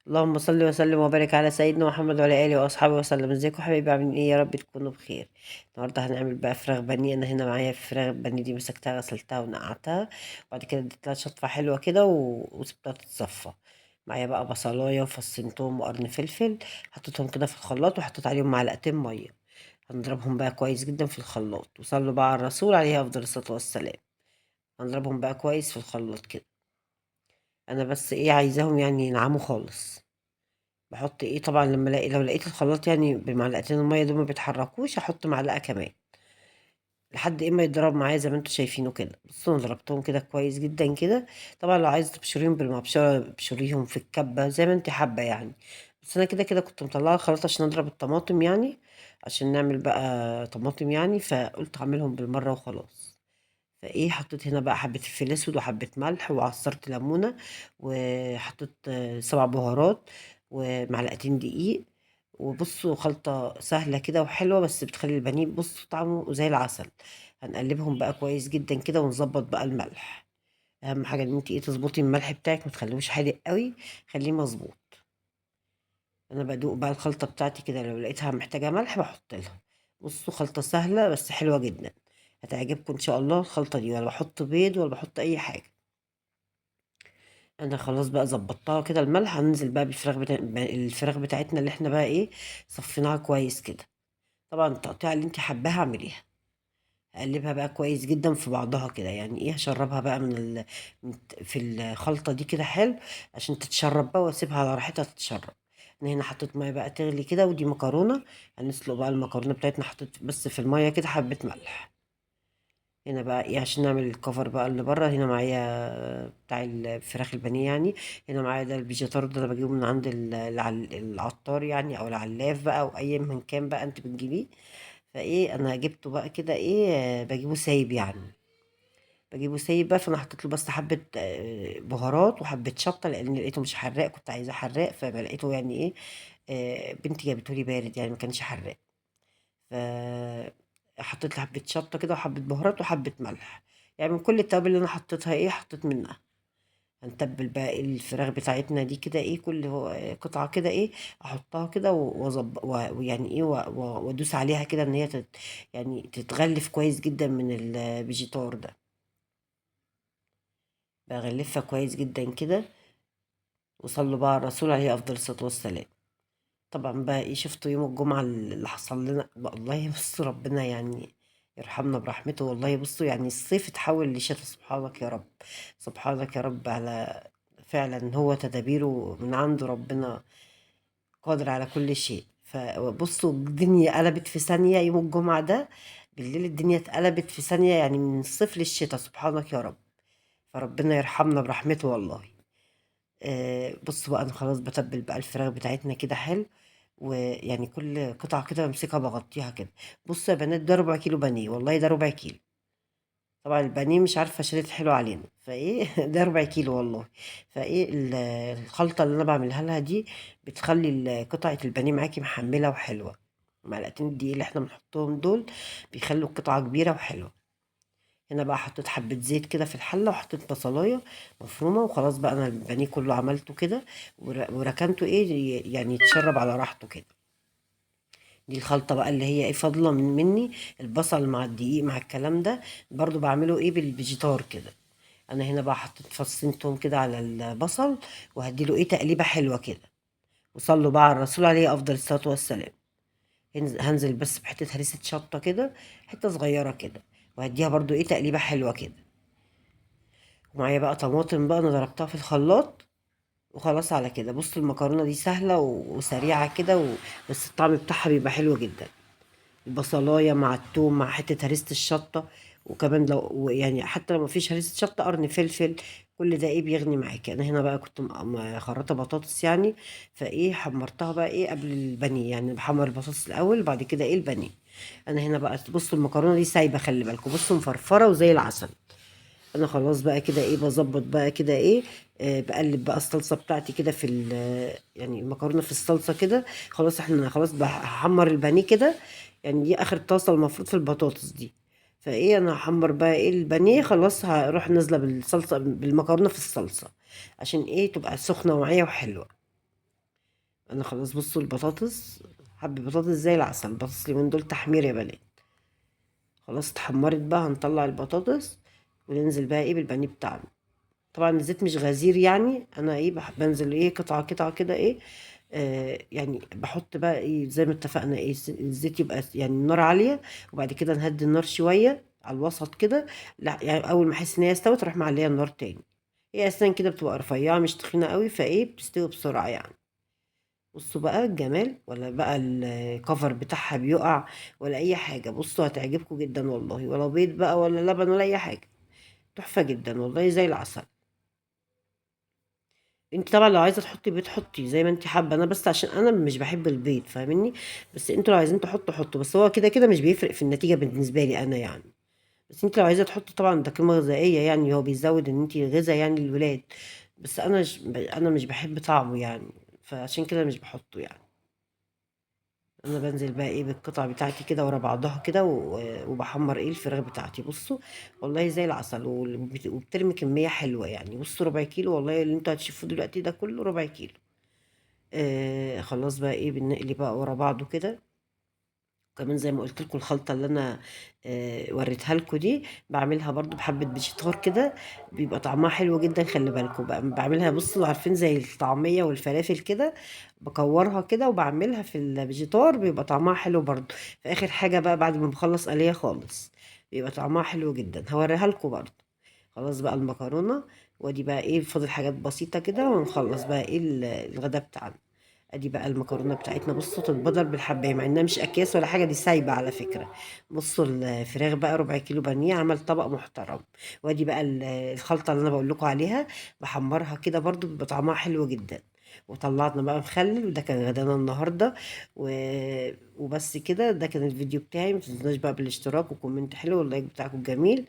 اللهم صل وسلم وبارك على سيدنا محمد وعلى اله واصحابه وسلم. ازيكم حبايبي؟ عاملين ايه؟ يا رب تكونوا بخير. النهارده هنعمل بقى فراخ بانيه. انا هنا معايا فراخ بانيه دي مسكتها غسلتها ونقعتها، وبعد كده اديت لها شطفه حلوه كده وسبتها تتصفى. معايا بقى بصلايه وفصين توم وقرن فلفل، حطيتهم كده في الخلاط وحطيت عليهم معلقتين ميه. هنضربهم بقى كويس جدا في الخلاط، وصلوا بقى على الرسول عليه افضل الصلاه والسلام. هنضربهم بقى كويس في الخلاط كده. انا بس ايه عايزاهم يعني ينعموا خالص. باحط إيه، طبعًا لمّا لو لقيت الخلاط يعني بمعلقتين المَيّة دول ما بيتحركوش، هاحط معلقة كمان، لحد إيه ما يتضرب معايا زي ما أنتم شايفينه كده. بُصّوا أنا ضربتهم كده كويس جدًا كده. طبعًا لو عايزة تبشريهم بالمبشرة ابشريهم في الكبة زي ما أنتِ حابة يعني. بس أنا كده كنت مطلّعة الخلاط عشان أضرب الطماطم يعني، عشان نعمل بقى طماطم يعني، فقُلت أعملهم بالمرّة وخلاص. فإيه، حطيت هنا بقى حبة فلفل أسود وحبة ملح وعصرت ليمونة، وحطيت 7 بهارات ومعلقتين دقيق. وبصوا خلطة سهلة كده وحلوة، بس بتخلي البانيه بصوا طعمه زي العسل. هنقلبهم بقى كويس جدا كده ونظبط بقى الملح. أهم حاجة إن انت ايه تظبطي الملح بتاعك، ما تخليهوش حادق قوي، خليه مظبوط. أنا بدوق بقى الخلطة بتاعتي كده، لو لقيتها محتاجة ملح بحط لها. بصوا خلطة سهلة بس حلوة جدا، هتعجبكم ان شاء الله الخلطة دي. ولا بحط بيض ولا بحط اي حاجة. انا خلاص بقى ظبطتها كده الملح. هننزل بقى الفراخ بتاعتنا اللي احنا بقى ايه صفيناها كويس كده. طبعا التقطيعة اللي انت حباها اعمليها. اقلبها بقى كويس جدا في بعضها كده، يعني ايه هشربها بقى في الخلطة دي كده حلو، عشان تتشرب بقى واسيبها على راحتها تتشرب. انا هنا حطيت ميه بقى تغلي كده، ودي مكرونة. هنسلق بقى المكرونة بتاعتنا، حطيت بس في الميه كده حبة ملح. هنا بقى ايه عشان نعمل الكفر بقى اللي بره. هنا معايا بتاع الفراخ البانيه يعني. هنا معايا ده الفيجيتار ده، انا بجيبه من عند العطار يعني، او العلاف بقى، او اي من كان بقى انت بتجيبيه. فايه انا جبته بقى كده ايه، بجيبه سايب يعني. بجيبه سايب بقى، فانا حطيت له بس حبه بهارات وحبه شطه، لان لقيته مش حراق، كنت عايزاه حراق فما لقيته يعني ايه. بنتي جابته لي بارد يعني ما كانش حراق. ف حطيت له حبة شطة كده وحبة بهارات وحبة ملح. يعني من كل التوابل اللي انا حطيتها ايه حطيت منها. هنتبل بقى إيه الفراخ بتاعتنا دي كده ايه، كل قطعة كده ايه احطها كده ويعني ايه وادوس عليها كده ان هي يعني تتغلف كويس جدا من الفيجيتار ده. بغلفها كويس جدا كده. وصلوا بقى على الرسول عليه افضل الصلاة والسلام. طبعا بقى ايه شفتوا يوم الجمعة اللي حصل لنا والله. بصوا ربنا يعني يرحمنا برحمته. والله بصوا يعني الصيف اتحول لشتاء، سبحانك يا رب. سبحانك يا رب على فعلا هو تدابيره من عند ربنا، قادر على كل شيء. فبصوا الدنيا قلبت في ثانية يوم الجمعة ده. بالليل الدنيا اتقلبت في ثانية، يعني من الصيف للشتاء، سبحانك يا رب. فربنا يرحمنا برحمته والله. بص بقى انا خلاص بتبل بقى الفراخ بتاعتنا كده حلو. ويعني كل قطعة كده بمسكها بغطيها كده. بصوا يا بنات ده ربع كيلو بانيه، والله ده ربع كيلو. طبعا البانيه مش عارفة شريط حلو علينا فايه ده ربع كيلو والله. فايه الخلطة اللي انا بعملها لها دي بتخلي قطعة البانيه معاكي محملة وحلوة. معلقتين الدقيق اللي احنا بنحطهم دول بيخلوا القطعة كبيرة وحلوة. هنا بقى حطيت حبة زيت كده في الحلة، وحطيت بصلاية مفرومة، وخلاص بقى أنا البانيه كله عملته كده. وركنته إيه يعني يتشرب على راحته كده. دي الخلطة بقى اللي هي إيه فاضلة مني. البصل مع الدقيق مع الكلام ده برضو بعمله إيه بالفيجيتار كده. أنا هنا بقى حطيت فصين توم كده على البصل، وهديله إيه تقليبة حلوة كده. وصلوا بقى على الرسول عليه أفضل الصلاة والسلام. هنزل بس بحتة هريسة شطة كده، حتة صغيرة كده. وهديها برضو إيه تقليبة حلوة كده. ومعايا بقى طماطم بقى انا ضربتها في الخلاط. وخلاص على كده. بصوا المكرونه دي سهله وسريعه كده بس الطعم بتاعها بيبقى حلو جدا. البصلايه مع التوم مع حته هريسه الشطه. وكمان لو يعني حتى لو مفيش هريسه شطه قرن فلفل، كل ده ايه بيغني معاكي. انا هنا بقى كنت خرطه بطاطس يعني. فايه حمرتها بقى ايه قبل البانيه، يعني بحمر البطاطس الاول بعد كده ايه البانيه. انا هنا بقى بصوا المكرونه دي سايبه، خلي بالكم بصوا مفرفره وزي العسل. انا خلاص بقى كده ايه بظبط بقى كده ايه. بقلب بقى الصلصه بتاعتي كده في يعني المكرونه في الصلصه كده. خلاص احنا خلاص بحمر البانيه كده. يعني دي اخر طاسه المفروض في البطاطس دي. فايه انا هحمر بقى ايه البانيه، خلاص هروح نازله بالصلصه بالمكرونه في الصلصه، عشان ايه تبقى سخنه معايا وحلوه. انا خلاص بصوا البطاطس، حب بطاطس زي العسل، البطاطس اليومين دول تحمير يا بنات. خلاص اتحمرت بقى، هنطلع البطاطس وننزل بقى ايه بالبانيه بتاعنا. طبعا الزيت مش غزير يعني، انا ايه بنزل ايه قطعه قطعه كده ايه. يعني بحط بقى ايه زي ما اتفقنا ايه، الزيت يبقى يعني النار عاليه، وبعد كده نهدي النار شويه على الوسط كده. لا يعني اول ما احس ان هي استوت اروح معليه النار تاني. هي اساسا كده بتبقى رفيعه مش تخينه قوي، فايه بتستوي بسرعه يعني. بصوا بقى الجمال، ولا بقى الكفر بتاعها بيقع ولا اي حاجه. بصوا هتعجبكم جدا والله، ولا بيض بقى ولا لبن ولا اي حاجه. تحفه جدا والله زي العسل. انت طبعا لو عايزه تحطي بيض حطي زي ما انت حابه، انا بس عشان انا مش بحب البيض فاهمني. بس انتوا لو عايزين تحطوا حطوا، بس هو كده كده مش بيفرق في النتيجه بالنسبه لي انا يعني. بس انت لو عايزه تحطي طبعا ده قيمه غذائيه يعني، هو بيزود ان انت غذاء يعني للولاد. بس انا مش بحب طعمه يعني، فعشان كده مش بحطه يعني. انا بنزل بقى ايه بالقطع بتاعتي كده ورا بعضها كده وبحمر ايه الفراخ بتاعتي. بصوا والله زي العسل، وبترمي كميه حلوه يعني. بصوا ربع كيلو والله اللي انتوا هتشوفوه دلوقتي ده كله ربع كيلو. خلاص بقى ايه بنقلي بقى ورا بعضه كده. كمان زي ما قلت لكم الخلطه اللي انا وريتها لكم دي، بعملها برضو بحبه فيجيتار كده، بيبقى طعمها حلو جدا. خلي بالكم بقى بعملها، بصوا عارفين زي الطعميه والفلافل كده، بكورها كده وبعملها في الفيجيتار، بيبقى طعمها حلو برضو. في اخر حاجه بقى بعد ما بخلص قليه خالص، بيبقى طعمها حلو جدا، هوريها لكم برضو. خلاص بقى المكرونه، وادي بقى ايه فاضل حاجات بسيطه كده ونخلص بقى ايه الغدا بتاعنا. ادي بقى المكرونه بتاعتنا، بصوا تتبدر بالحبايه مع انها مش اكياس ولا حاجه، دي سايبه على فكره. بصوا الفراخ بقى ربع كيلو بانيه، عمل طبق محترم. وادي بقى الخلطه اللي انا بقول لكم عليها، بحمرها كده برضو بيبقى طعمها حلو جدا. وطلعنا بقى مخلل، وده كان غدانا النهارده و... وبس كده. ده كان الفيديو بتاعي، ما تنسوناش بقى بالاشتراك وكومنت حلو واللايك بتاعكم جميل.